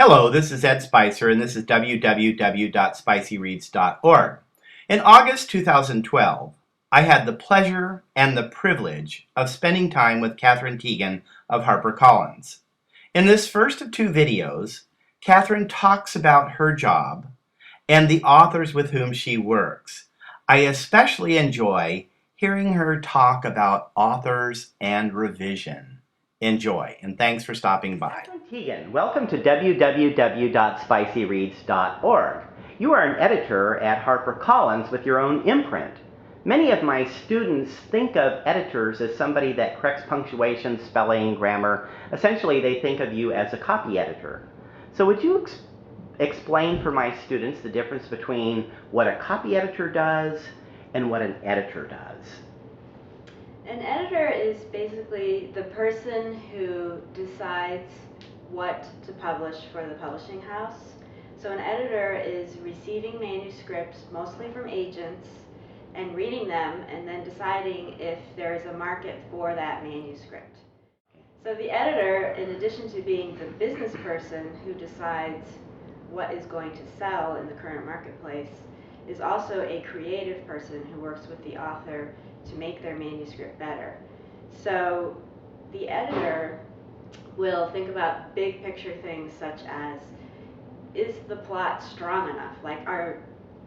Hello, this is Ed Spicer, and this is www.spicyreads.org. In August 2012, I had the pleasure and the privilege of spending time with Katherine Tegen of HarperCollins. In this first of two videos, Katherine talks about her job and the authors with whom she works. I especially enjoy hearing her talk about authors and revision. Enjoy, and thanks for stopping by. Katherine Tegen, welcome to www.spicyreads.org. You are an editor at HarperCollins with your own imprint. Many of my students think of editors as somebody that corrects punctuation, spelling, grammar. Essentially, they think of you as a copy editor. So would you explain for my students the difference between what a copy editor does and what an editor does? An editor is basically the person who decides what to publish for the publishing house. So an editor is receiving manuscripts, mostly from agents, and reading them and then deciding if there is a market for that manuscript. So the editor, in addition to being the business person who decides what is going to sell in the current marketplace, is also a creative person who works with the author to make their manuscript better. So the editor will think about big picture things such as, is the plot strong enough? Like, is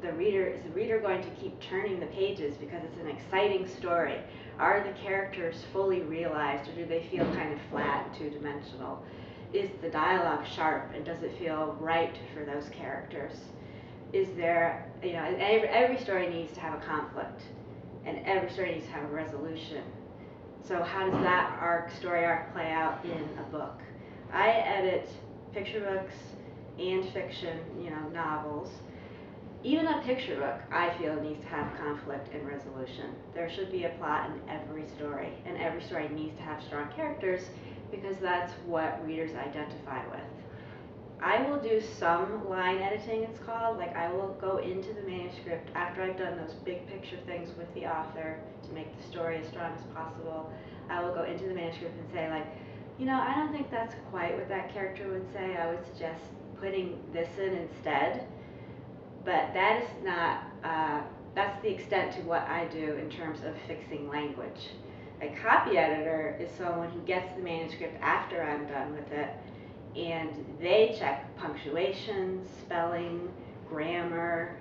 the reader going to keep turning the pages because it's an exciting story? Are the characters fully realized, or do they feel kind of flat, two-dimensional? Is the dialogue sharp, and does it feel right for those characters? Is there, every story needs to have a conflict, and every story needs to have a resolution. So how does that story arc play out in a book? I edit picture books and fiction, novels. Even a picture book, I feel, needs to have conflict and resolution. There should be a plot in every story, and every story needs to have strong characters because that's what readers identify with. I will do some line editing, it's called. Like, I will go into the manuscript after I've done those big picture things with the author to make the story as strong as possible. I will go into the manuscript and say, like, I don't think that's quite what that character would say. I would suggest putting this in instead. But that is not, that's the extent to what I do in terms of fixing language. A copy editor is someone who gets the manuscript after I'm done with it, and they check punctuation, spelling, grammar,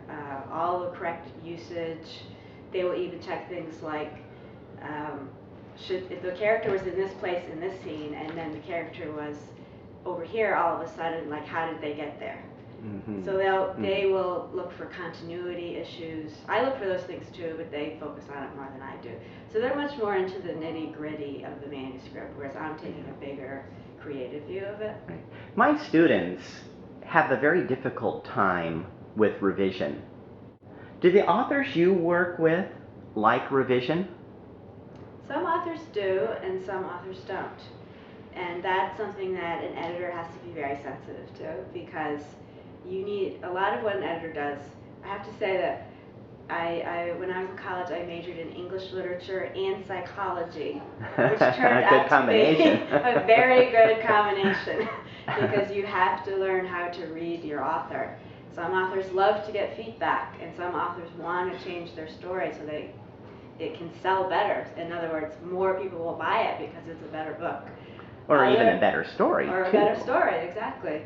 all the correct usage. They will even check things like, if the character was in this place in this scene, and then the character was over here all of a sudden, like, how did they get there? Mm-hmm. So they will look for continuity issues. I look for those things too, but they focus on it more than I do. So they're much more into the nitty-gritty of the manuscript, whereas I'm taking a bigger creative view of it. Right. My students have a very difficult time with revision. Do the authors you work with like revision? Some authors do, and some authors don't. And that's something that an editor has to be very sensitive to, because you need a lot of what an editor does. I have to say that when I was in college, I majored in English literature and psychology, which turned out to be a very good combination because you have to learn how to read your author. Some authors love to get feedback, and some authors want to change their story so it can sell better. In other words, more people will buy it because it's a better book. Or even a better story. Or a better story, exactly.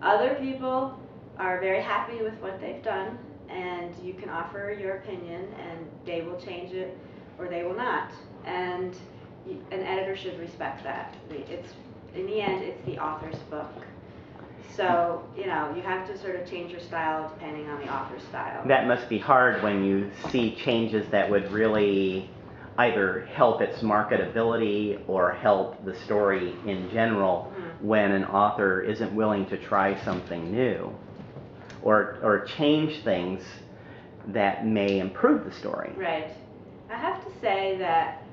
Other people are very happy with what they've done, and you can offer your opinion, and they will change it or they will not. And an editor should respect that. In the end, it's the author's book. So, you have to sort of change your style depending on the author's style. That must be hard when you see changes that would really either help its marketability or help the story in general, mm-hmm. when an author isn't willing to try something new or change things that may improve the story. Right. I have to say that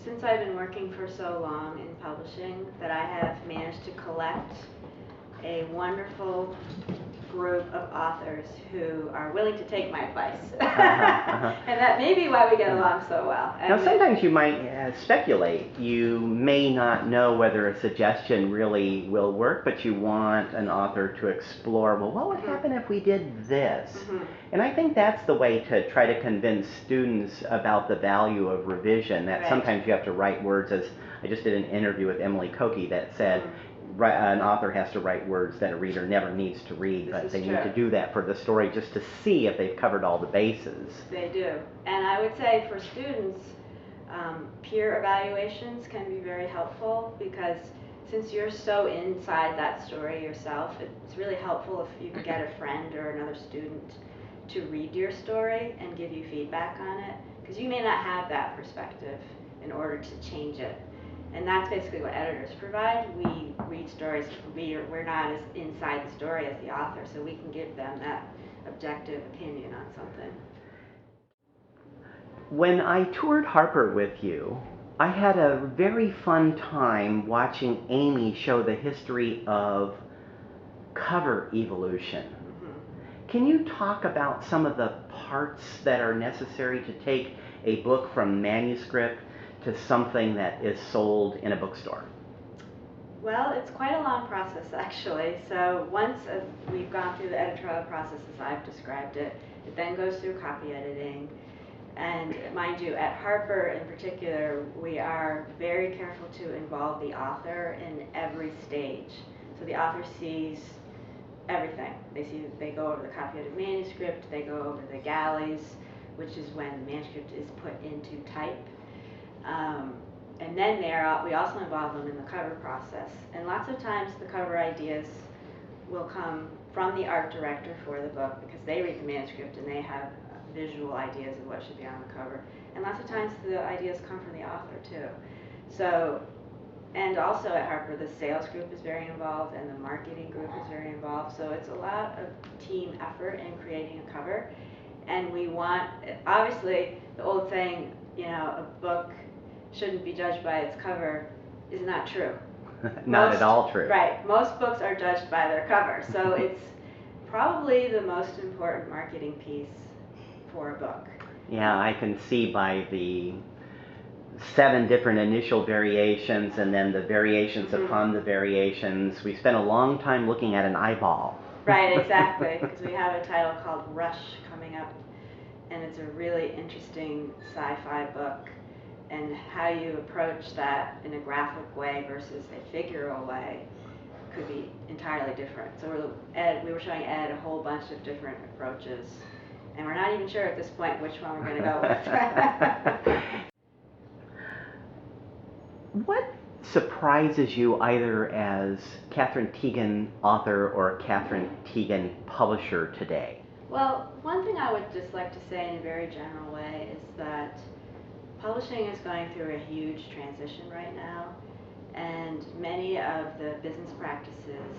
since I've been working for so long in publishing, that I have managed to collect a wonderful group of authors who are willing to take my advice. And that may be why we get along so well. Now, sometimes you might speculate. You may not know whether a suggestion really will work, but you want an author to explore, well, what would happen if we did this? And I think that's the way to try to convince students about the value of revision, that sometimes you have to write words, as I just did an interview with Emily Cokie that said, an author has to write words that a reader never needs to read, but they need to do that for the story just to see if they've covered all the bases. They do. And I would say for students, peer evaluations can be very helpful, because since you're so inside that story yourself, it's really helpful if you can get a friend or another student to read your story and give you feedback on it, because you may not have that perspective in order to change it. And that's basically what editors provide. We read stories, we're not as inside the story as the author, so we can give them that objective opinion on something. When I toured Harper with you, I had a very fun time watching Amy show the history of cover evolution. Can you talk about some of the parts that are necessary to take a book from manuscript to something that is sold in a bookstore? Well, it's quite a long process, actually. So once we've gone through the editorial process as I've described it, it then goes through copy editing. And mind you, at Harper in particular, we are very careful to involve the author in every stage. So the author sees everything. They go over the copy edited manuscript, they go over the galleys, which is when the manuscript is put into type. And then we also involve them in the cover process. And lots of times the cover ideas will come from the art director for the book, because they read the manuscript and they have visual ideas of what should be on the cover. And lots of times the ideas come from the author too. So, and also at Harper, the sales group is very involved and the marketing group is very involved. So it's a lot of team effort in creating a cover. And we want, obviously, the old saying, a book shouldn't be judged by its cover is not true. Not at all true. Right. Most books are judged by their cover. So it's probably the most important marketing piece for a book. Yeah, I can see by the 7 different initial variations and then the variations upon the variations. We spent a long time looking at an eyeball. Right, exactly, because we have a title called Rush coming up, and it's a really interesting sci-fi book, and how you approach that in a graphic way versus a figural way could be entirely different. So we were showing Ed a whole bunch of different approaches, and we're not even sure at this point which one we're going to go with. What surprises you either as Katherine Tegen author or Katherine Tegen publisher today? Well, one thing I would just like to say in a very general way is that publishing is going through a huge transition right now, and many of the business practices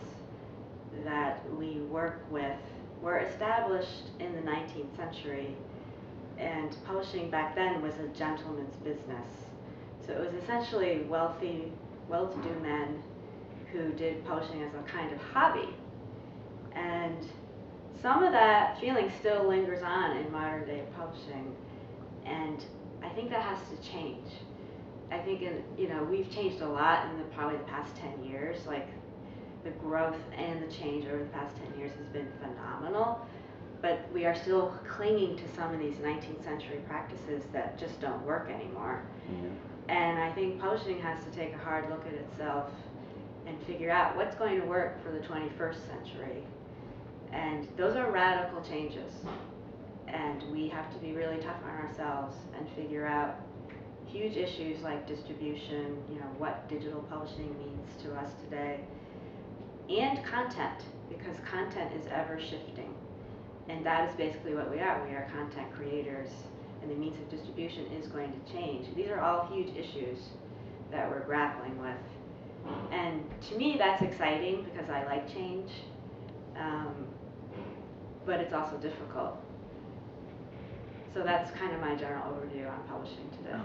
that we work with were established in the 19th century, and publishing back then was a gentleman's business. So it was essentially wealthy, well-to-do men who did publishing as a kind of hobby. And some of that feeling still lingers on in modern day publishing, and I think that has to change. I think we've changed a lot in probably the past 10 years. Like, the growth and the change over the past 10 years has been phenomenal, but we are still clinging to some of these 19th century practices that just don't work anymore. And I think publishing has to take a hard look at itself and figure out what's going to work for the 21st century. And those are radical changes. And we have to be really tough on ourselves and figure out huge issues like distribution, what digital publishing means to us today, and content, because content is ever shifting. And that is basically what we are. We are content creators, and the means of distribution is going to change. These are all huge issues that we're grappling with. And to me, that's exciting because I like change, but it's also difficult. So that's kind of my general overview on publishing today.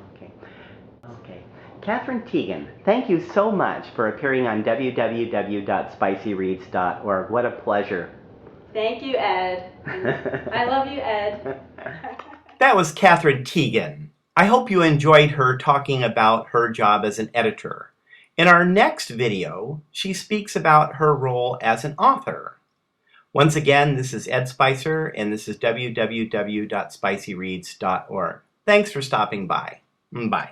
Okay. Katherine Tegen, thank you so much for appearing on www.spicyreads.org. What a pleasure. Thank you, Ed. I love you, Ed. That was Katherine Tegen. I hope you enjoyed her talking about her job as an editor. In our next video, she speaks about her role as an author. Once again, this is Ed Spicer, and this is www.spicyreads.org. Thanks for stopping by. Bye.